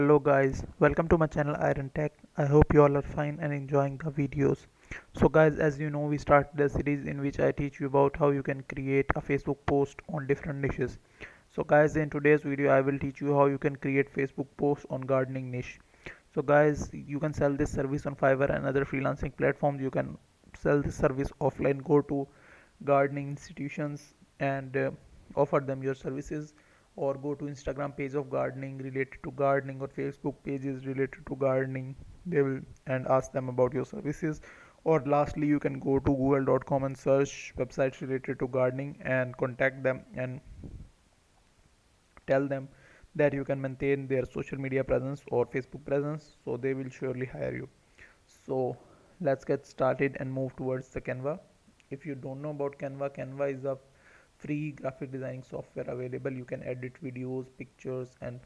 Hello guys, welcome to my channel Iron Tech. I hope you all are fine and enjoying the videos. So guys, as you know, we started a series in which I teach you about how you can create a Facebook post on different niches. So guys, in today's video I will teach you how you can create Facebook posts on gardening niche. So guys, you can sell this service on Fiverr and other freelancing platforms. You can sell this service offline, go to gardening institutions and offer them your services, or go to Instagram page of gardening related to gardening, or Facebook pages related to gardening. They will and ask them about your services. Or lastly, you can go to google.com and search websites related to gardening and contact them and tell them that you can maintain their social media presence or Facebook presence, so they will surely hire you. So let's get started and move towards the Canva. If you don't know about Canva, Canva is a free graphic designing software available. You can edit videos, pictures, and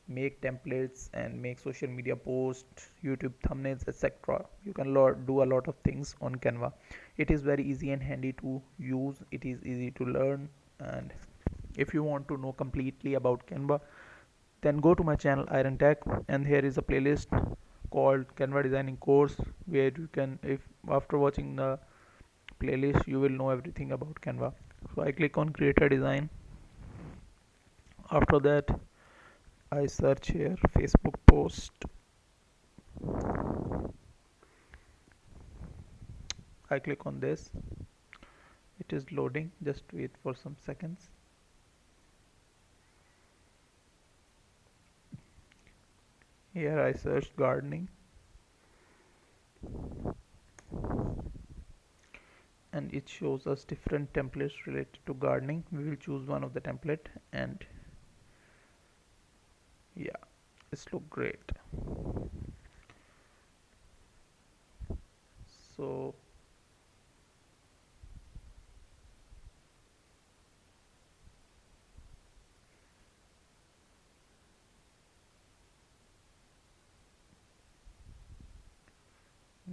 make templates and make social media posts, YouTube thumbnails, etc. You can do a lot of things on Canva. It is very easy and handy to use. It is easy to learn, and if you want to know completely about Canva, then go to my channel Iron Tech, and here is a playlist called Canva Designing Course, where you can, if after watching the playlist, you will know everything about Canva. So I click on create a design. After that, I search here Facebook post. I click on this. It is loading. Just wait for some seconds. Here I searched gardening, and it shows us different templates related to gardening. We will choose one of the template, and yeah, it's look great. So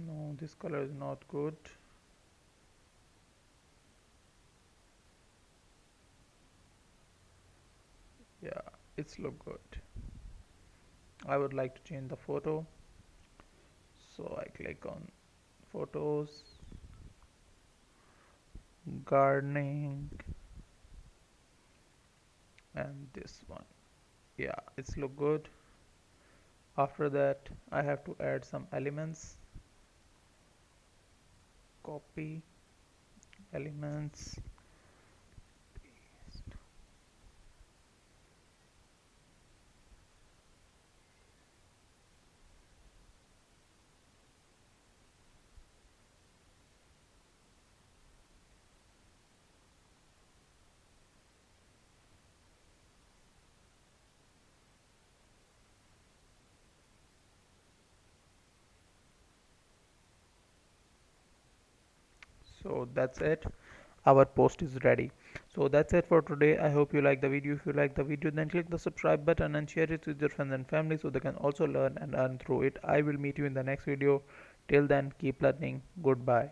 no, this color is not good. Yeah, it's look good. I would like to change the photo, so I click on photos, gardening, and this one. Yeah, it's look good. After that, I have to add some elements. Copy elements, paste. So that's it, our post is ready. So that's it for today. I hope you like the video. If you like the video, then click the subscribe button and share it with your friends and family so they can also learn and earn through it. I will meet you in the next video. Till then, keep learning. Goodbye.